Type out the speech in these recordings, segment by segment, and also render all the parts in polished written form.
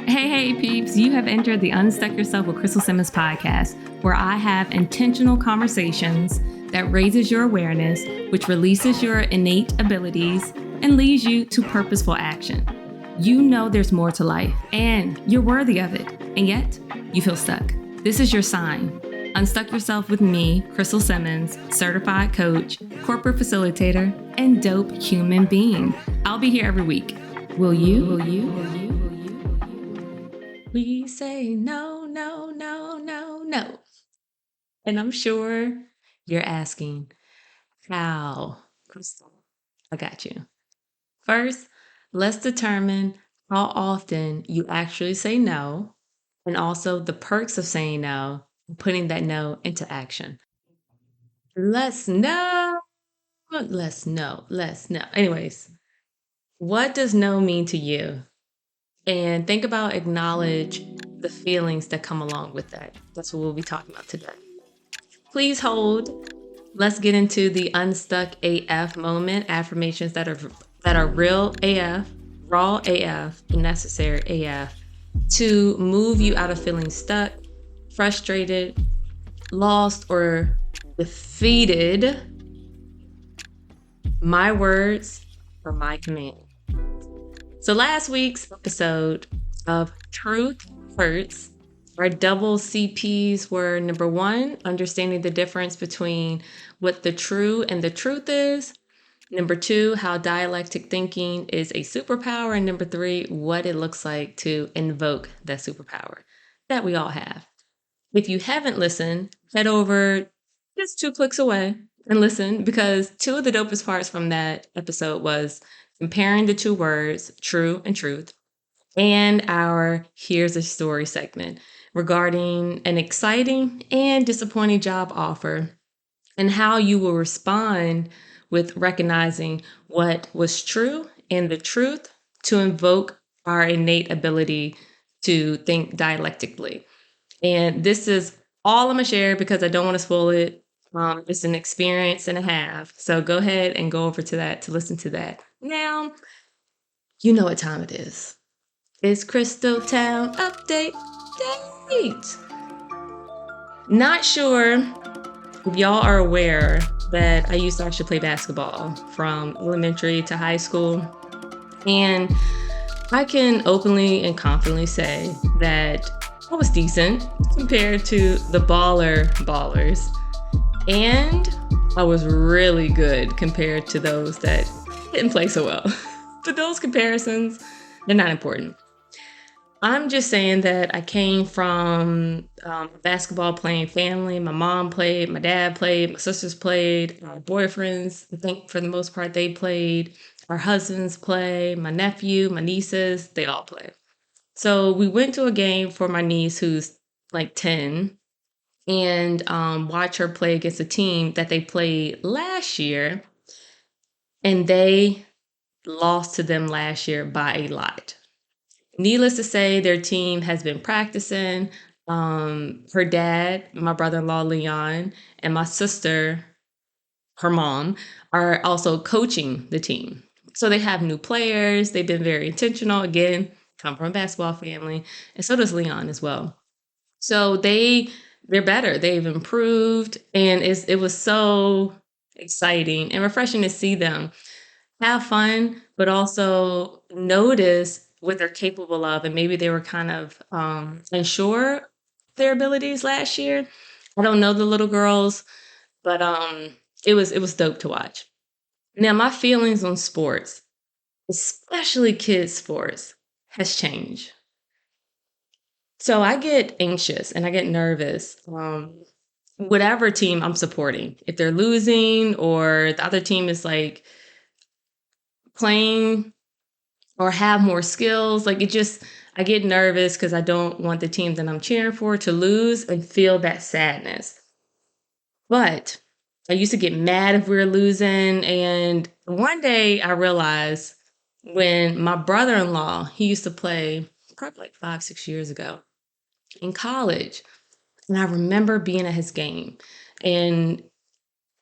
Hey, peeps, you have entered the Unstuck Yourself with Crystal Simmons podcast, where I have intentional conversations that raises your awareness, which releases your innate abilities and leads you to purposeful action. You know there's more to life and you're worthy of it, and yet you feel stuck. This is your sign. Unstuck Yourself with me, Crystal Simmons, certified coach, corporate facilitator, and dope human being. I'll be here every week. Will you? We say no, no, no, no, no. And I'm sure you're asking, how? Crystal, I got you. First, let's determine how often you actually say no, and also the perks of saying no, and putting that no into action. Let's know. Anyways, what does no mean to you? And think about acknowledge the feelings that come along with that. That's what we'll be talking about today. Please hold. Let's get into the unstuck AF moment, affirmations that are real AF, raw AF, and necessary AF to move you out of feeling stuck, frustrated, lost, or defeated. My words are my command. So last week's episode of Truth Hurts, our double CPs were number 1, understanding the difference between what the true and the truth is. Number 2, how dialectic thinking is a superpower. And number 3, what it looks like to invoke that superpower that we all have. If you haven't listened, head over just 2 clicks away and listen, because 2 of the dopest parts from that episode was comparing the 2 words, true and truth, and our Here's a Story segment regarding an exciting and disappointing job offer and how you will respond with recognizing what was true and the truth to invoke our innate ability to think dialectically. And this is all I'm going to share because I don't want to spoil it. It's an experience and a half. So go ahead and go over to that to listen to that. Now, you know what time it is. It's Crystal Town Update Date. Not sure if y'all are aware that I used to actually play basketball from elementary to high school. And I can openly and confidently say that I was decent compared to the ballers. And I was really good compared to those that didn't play so well. But those comparisons, they're not important. I'm just saying that I came from a basketball playing family. My mom played, my dad played, my sisters played, our boyfriends, I think for the most part, they played. Our husbands play, my nephew, my nieces, they all play. So we went to a game for my niece who's like 10 and watch her play against a team that they played last year. And they lost to them last year by a lot. Needless to say, their team has been practicing. Her dad, my brother-in-law, Leon, and my sister, her mom, are also coaching the team. So they have new players. They've been very intentional. Again, come from a basketball family. And so does Leon as well. So they're better. They've improved. And it was so exciting and refreshing to see them have fun, but also notice what they're capable of. And maybe they were kind of unsure their abilities last year. I don't know the little girls, but it was dope to watch. Now, my feelings on sports, especially kids sports, has changed. So I get anxious and I get nervous. Whatever team I'm supporting, if they're losing or the other team is like playing or have more skills, I get nervous because I don't want the team that I'm cheering for to lose and feel that sadness. But I used to get mad if we were losing. And one day I realized when my brother-in-law, he used to play probably like 5-6 years ago in college. And I remember being at his game. And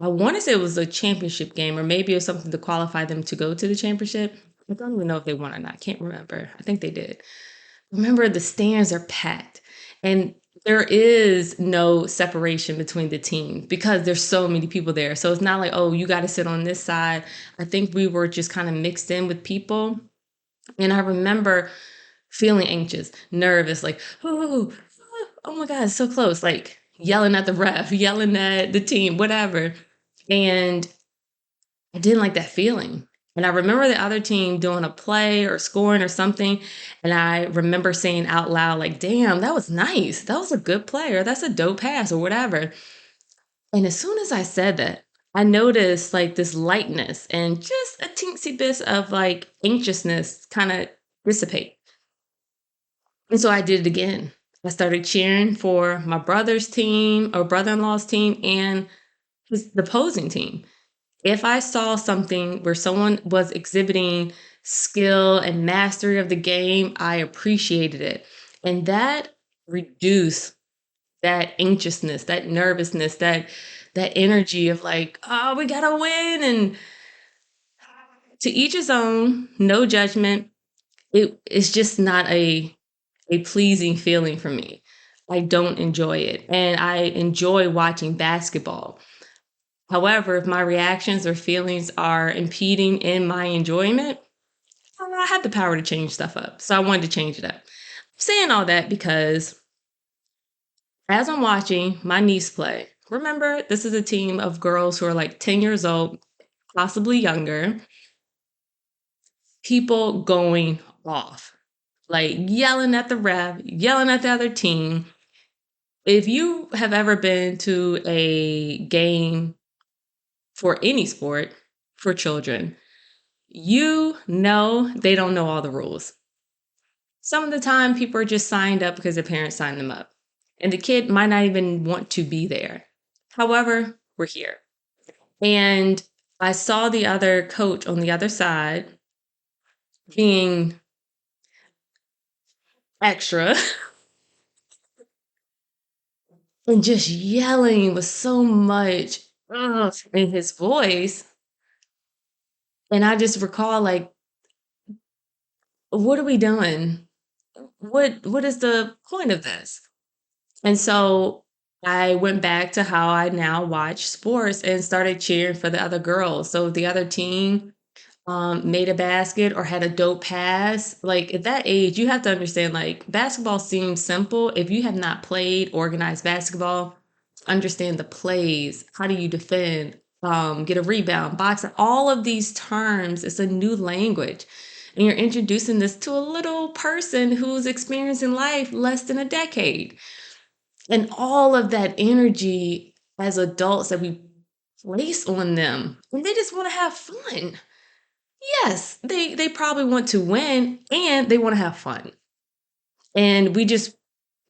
I want to say it was a championship game, or maybe it was something to qualify them to go to the championship. I don't even know if they won or not. I can't remember. I think they did. remember the stands are packed and there is no separation between the team because there's so many people there. So it's not like, oh, you got to sit on this side. I think we were just kind of mixed in with people. And I remember feeling anxious, nervous, like, oh my God, it's so close, like yelling at the ref, yelling at the team, whatever. And I didn't like that feeling. And I remember the other team doing a play or scoring or something. And I remember saying out loud, like, damn, that was nice. That was a good play, or that's a dope pass, or whatever. And as soon as I said that, I noticed like this lightness and just a teensy bit of like anxiousness kind of dissipate. And so I did it again. I started cheering for my brother's team or brother in law's team and the opposing team. If I saw something where someone was exhibiting skill and mastery of the game, I appreciated it. And that reduced that anxiousness, that nervousness, that energy of like, oh, we gotta win. And to each his own, no judgment. It's just not a pleasing feeling for me. I don't enjoy it. And I enjoy watching basketball. However, if my reactions or feelings are impeding in my enjoyment, I have the power to change stuff up. So I wanted to change it up. I'm saying all that because as I'm watching my niece play, remember, this is a team of girls who are like 10 years old, possibly younger, people going off, like yelling at the ref, yelling at the other team. If you have ever been to a game for any sport for children, you know they don't know all the rules. Some of the time, people are just signed up because their parents signed them up, and the kid might not even want to be there. However, we're here. And I saw the other coach on the other side being extra and just yelling with so much in his voice. And I just recall, like, what are we doing? What is the point of this? And so I went back to how I now watch sports and started cheering for the other girls. So if the other team made a basket or had a dope pass, like at that age, you have to understand like basketball seems simple. If you have not played organized basketball, understand the plays. How do you defend? Get a rebound, box, all of these terms. It's a new language. And you're introducing this to a little person who's experiencing life less than a decade. And all of that energy as adults that we place on them, and they just want to have fun. Yes, they probably want to win and they want to have fun. And we just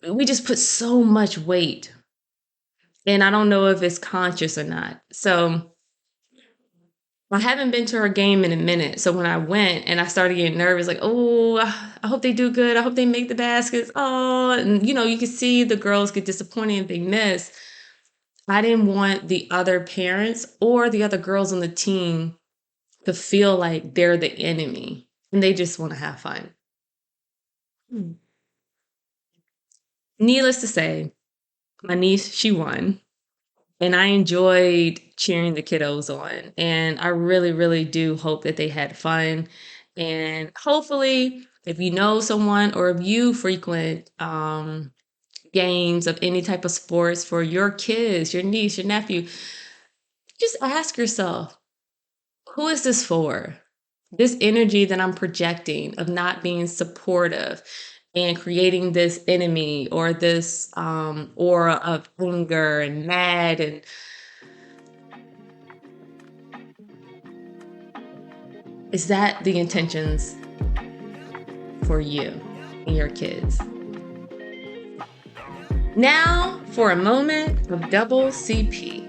put so much weight. And I don't know if it's conscious or not. So I haven't been to her game in a minute. So when I went and I started getting nervous, like, oh, I hope they do good. I hope they make the baskets. Oh, and you can see the girls get disappointed if they miss. I didn't want the other parents or the other girls on the team to feel like they're the enemy and they just want to have fun. Hmm. Needless to say, my niece, she won. And I enjoyed cheering the kiddos on. And I really, really do hope that they had fun. And hopefully, if you know someone or if you frequent games of any type of sports for your kids, your niece, your nephew, just ask yourself, who is this for? This energy that I'm projecting of not being supportive and creating this enemy or this aura of anger and mad, and is that the intentions for you and your kids? Now for a moment of double CP.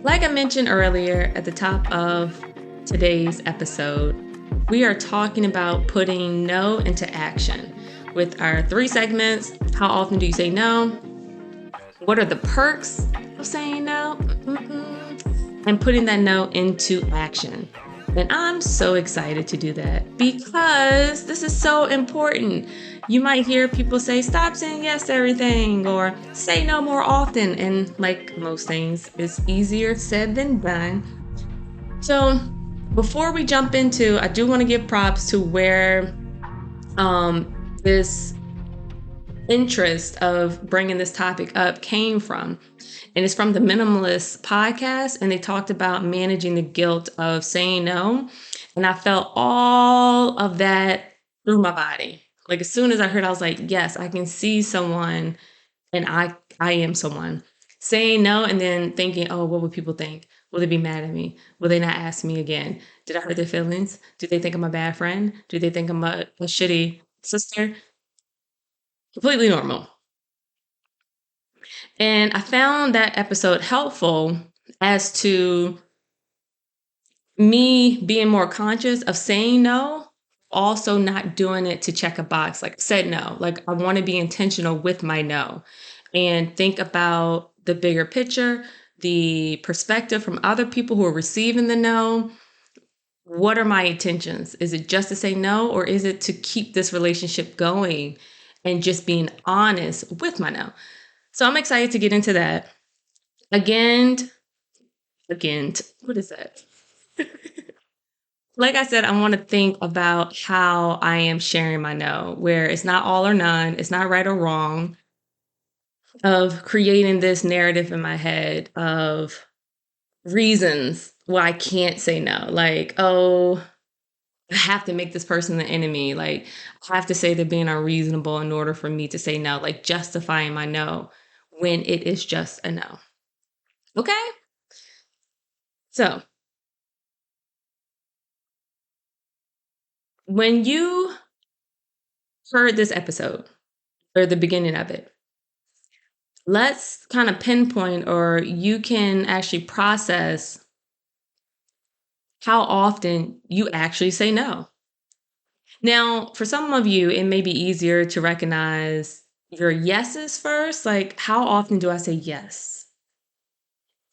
Like I mentioned earlier at the top of today's episode, we are talking about putting no into action with our 3 segments. How often do you say no? What are the perks of saying no? And putting that no into action. And I'm so excited to do that because this is so important. you might hear people say, stop saying yes to everything or say no more often. And like most things, it's easier said than done. So before we jump into, I do want to give props to where this interest of bringing this topic up came from. And it's from the Minimalist podcast. And they talked about managing the guilt of saying no. And I felt all of that through my body. Like as soon as I heard, I was like, yes, I can see someone and I am someone saying no and then thinking, oh, what would people think? Will they be mad at me? Will they not ask me again? Did I hurt their feelings? Do they think I'm a bad friend? Do they think I'm a shitty sister? Completely normal. And I found that episode helpful as to me being more conscious of saying no, also not doing it to check a box, like said no. Like I want to be intentional with my no and think about the bigger picture, the perspective from other people who are receiving the no. What are my intentions? Is it just to say no, or is it to keep this relationship going and just being honest with my no? So I'm excited to get into that. Again, what is that? Like I said, I want to think about how I am sharing my no, where it's not all or none, it's not right or wrong, of creating this narrative in my head of reasons why I can't say no. Like, oh, I have to make this person the enemy. Like, I have to say they're being unreasonable in order for me to say no, like justifying my no when it is just a no. Okay? So, when you heard this episode or the beginning of it, let's kind of pinpoint, or you can actually process how often you actually say no. Now, for some of you, it may be easier to recognize your yeses first. Like, how often do I say yes?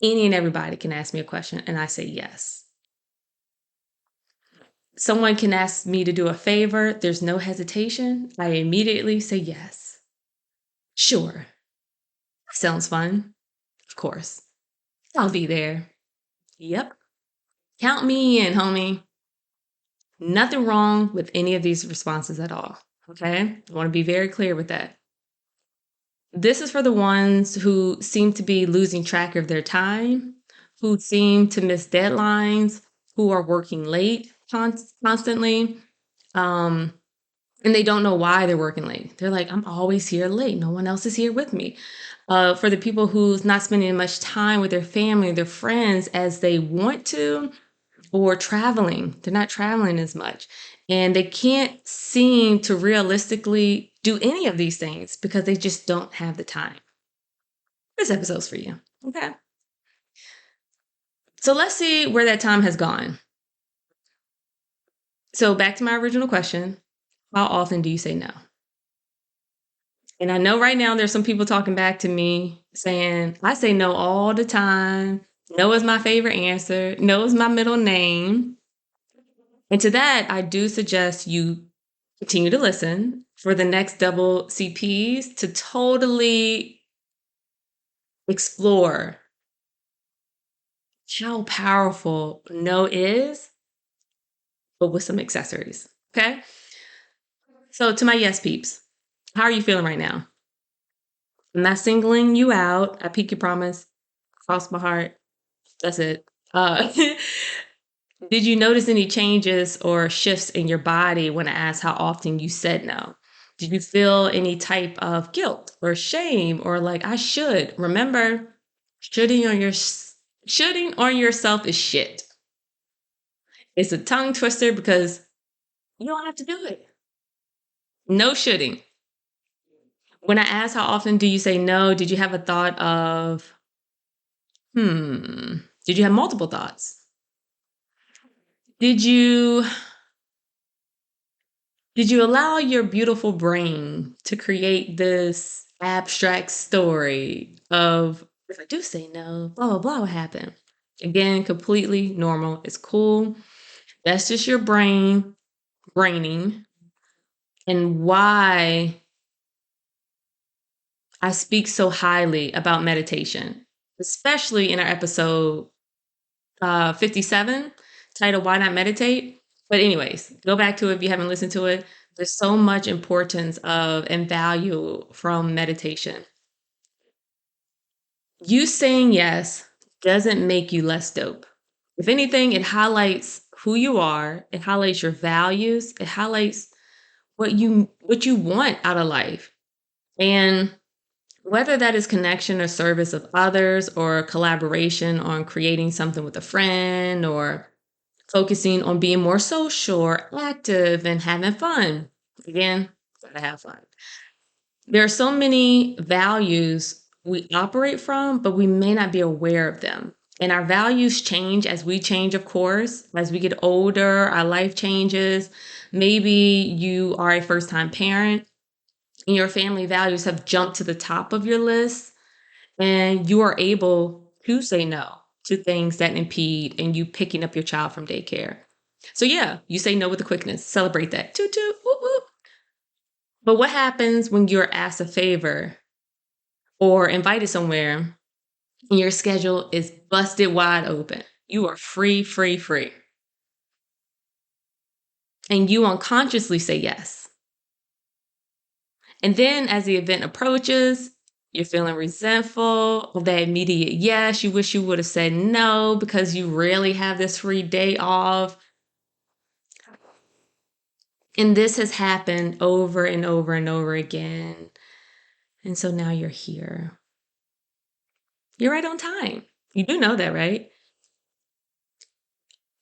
Any and everybody can ask me a question and I say yes. Someone can ask me to do a favor. There's no hesitation. I immediately say yes. Sure. Sounds fun. Of course. I'll be there. Yep. Count me in, homie. Nothing wrong with any of these responses at all. Okay? I want to be very clear with that. This is for the ones who seem to be losing track of their time, who seem to miss deadlines, who are working late constantly, and they don't know why they're working late. They're like, I'm always here late. No one else is here with me. For the people who's not spending much time with their family, their friends as they want to, or traveling. They're not traveling as much. And they can't seem to realistically do any of these things because they just don't have the time. This episode's for you. Okay. So let's see where that time has gone. So back to my original question. How often do you say no? And I know right now there's some people talking back to me saying, I say no all the time. No is my favorite answer. No is my middle name. And to that, I do suggest you continue to listen for the next double CPs to totally explore how powerful no is, but with some accessories. Okay. So to my yes peeps, how are you feeling right now? I'm not singling you out. I peak your promise. Cross my heart. That's it. Did you notice any changes or shifts in your body when I asked how often you said no? Did you feel any type of guilt or shame or like I should? Remember, shooting on yourself is shit. It's a tongue twister because you don't have to do it. No shooting. When I asked how often do you say no, did you have a thought of, did you have multiple thoughts? Did you allow your beautiful brain to create this abstract story of if I do say no, blah, blah, blah will happen? Again, completely normal. It's cool. That's just your brain braining. and why I speak so highly about meditation, especially in our episode 57, titled Why Not Meditate? But anyways, go back to it if you haven't listened to it. There's so much importance of and value from meditation. You saying yes doesn't make you less dope. If anything, it highlights who you are, it highlights your values, it highlights what you want out of life. And whether that is connection or service of others or collaboration on creating something with a friend or focusing on being more social or active and having fun. Again, gotta have fun. There are so many values we operate from, but we may not be aware of them. And our values change as we change, of course. As we get older, our life changes. Maybe you are a first time parent and your family values have jumped to the top of your list, and you are able to say no to things that impede and you picking up your child from daycare. So yeah, you say no with a quickness. Celebrate that. Toot toot, whoop whoop. But what happens when you're asked a favor or invited somewhere and your schedule is busted wide open? You are free, free, free. And you unconsciously say yes. And then as the event approaches, you're feeling resentful of that immediate yes. You wish you would have said no because you really have this free day off. And this has happened over and over and over again. And so now you're here. You're right on time. You do know that, right?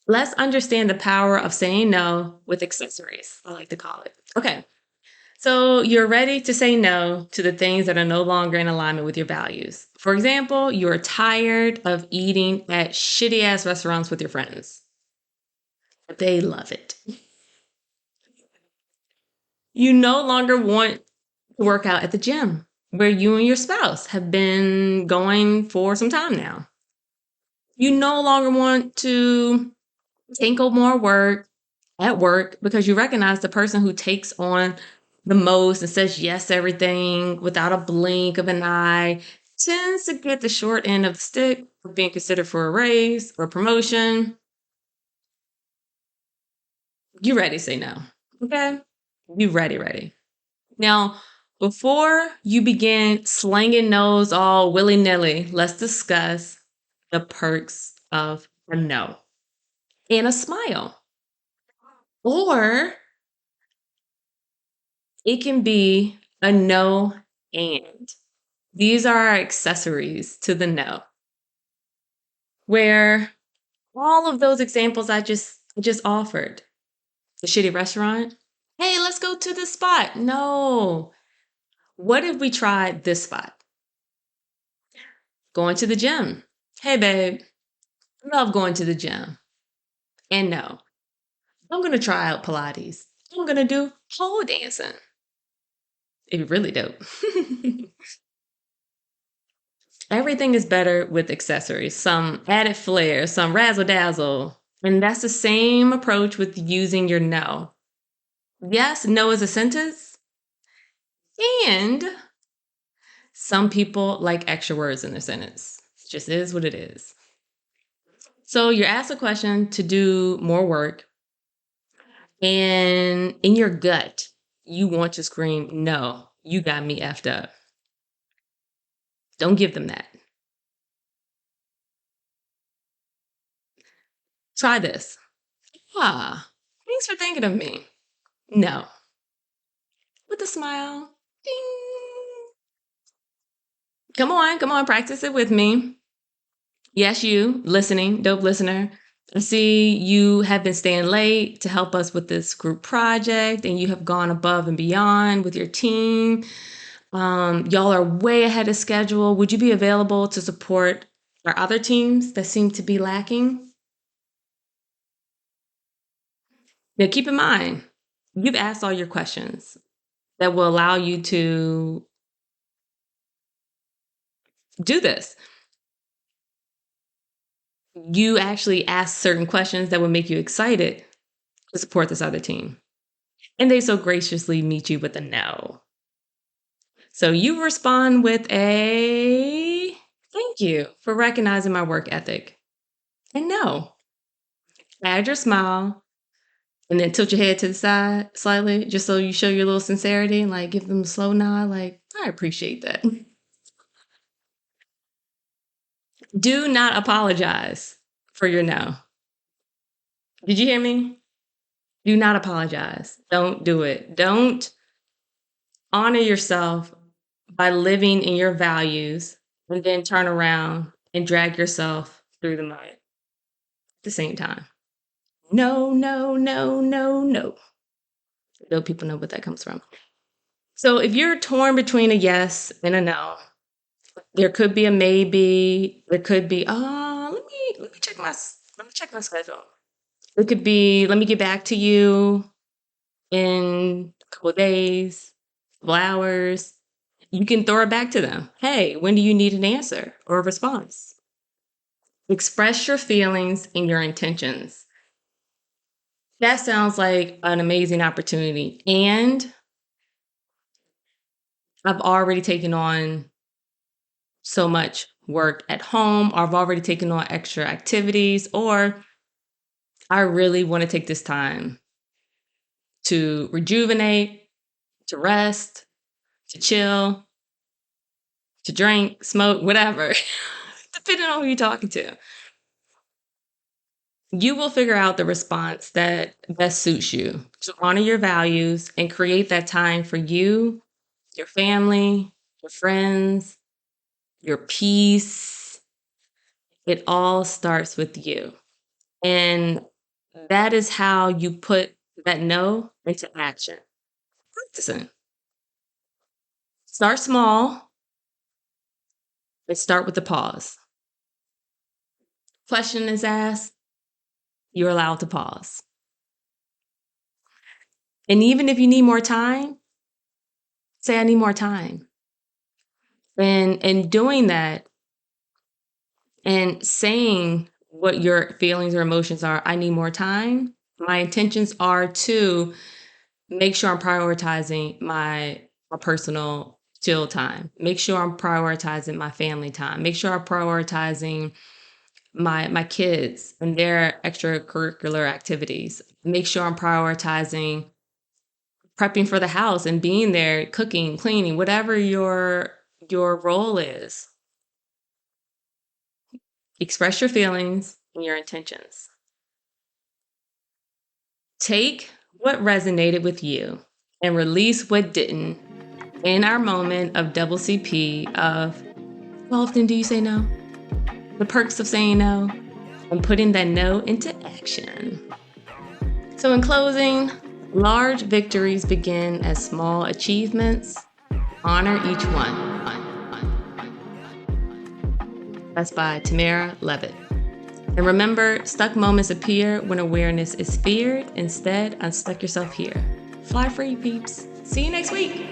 Let's understand the power of saying no with accessories, I like to call it. Okay. So you're ready to say no to the things that are no longer in alignment with your values. For example, you're tired of eating at shitty ass restaurants with your friends. They love it. You no longer want to work out at the gym where you and your spouse have been going for some time now. You no longer want to take on more work at work because you recognize the person who takes on the most and says yes to everything without a blink of an eye tends to get the short end of the stick of being considered for a raise or promotion. You ready to say no. Okay? You ready. Now, before you begin slanging no's all willy-nilly, let's discuss the perks of a no and a smile. Or it can be a no and. These are our accessories to the no. Where all of those examples I just offered. The shitty restaurant. Hey, let's go to this spot. No. What if we tried this spot? Going to the gym. Hey, babe. Love going to the gym. And no. I'm going to try out Pilates. I'm going to do pole dancing. It'd be really dope. Everything is better with accessories, some added flair, some razzle dazzle. And that's the same approach with using your no. Yes, no is a sentence. And some people like extra words in their sentence. It just is what it is. So you're asked a question to do more work, and in your gut, you want to scream, no, you got me effed up. Don't give them that. Try this. Ah, thanks for thinking of me. No. With a smile. Ding. Come on, practice it with me. Yes, you listening, dope listener. I see you have been staying late to help us with this group project, and you have gone above and beyond with your team. Y'all are way ahead of schedule. Would you be available to support our other teams that seem to be lacking? Now, keep in mind, you've asked all your questions that will allow you to do this. You actually asked certain questions that would make you excited to support this other team. and they so graciously meet you with a no. So you respond with a thank you for recognizing my work ethic. And no. Add your smile and then tilt your head to the side slightly just so you show your little sincerity and like give them a slow nod like, I appreciate that. Do not apologize for your no. Did you hear me? Do not apologize. Don't do it. Don't honor yourself by living in your values and then turn around and drag yourself through the mud at the same time. No, no, no, no, no. Though people know what that comes from. So if you're torn between a yes and a no, there could be a maybe. There could be, let me check my schedule. It could be, let me get back to you in a couple of days, a couple hours. You can throw it back to them. Hey, when do you need an answer or a response? Express your feelings and your intentions. That sounds like an amazing opportunity. And I've already taken on so much work at home, or I've already taken on extra activities, or I really want to take this time to rejuvenate, to rest, to chill, to drink, smoke, whatever, depending on who you're talking to. You will figure out the response that best suits you to honor your values and create that time for you, your family, your friends, your peace. It all starts with you. And that is how you put that no into action. Practicing. Start small. Let's start with the pause. Question is asked, you're allowed to pause. And even if you need more time, say, I need more time. And doing that and saying what your feelings or emotions are, I need more time. My intentions are to make sure I'm prioritizing my personal chill time. Make sure I'm prioritizing my family time. Make sure I'm prioritizing my kids and their extracurricular activities. Make sure I'm prioritizing prepping for the house and being there, cooking, cleaning, whatever your role is. Express your feelings and your intentions. Take what resonated with you and release what didn't in our moment of double CP of how often do you say no? The perks of saying no and putting that no into action. So in closing, large victories begin as small achievements. Honor each one. That's by Tamara Levitt. And remember, stuck moments appear when awareness is feared. Instead, unstuck yourself here. Fly free, peeps. See you next week.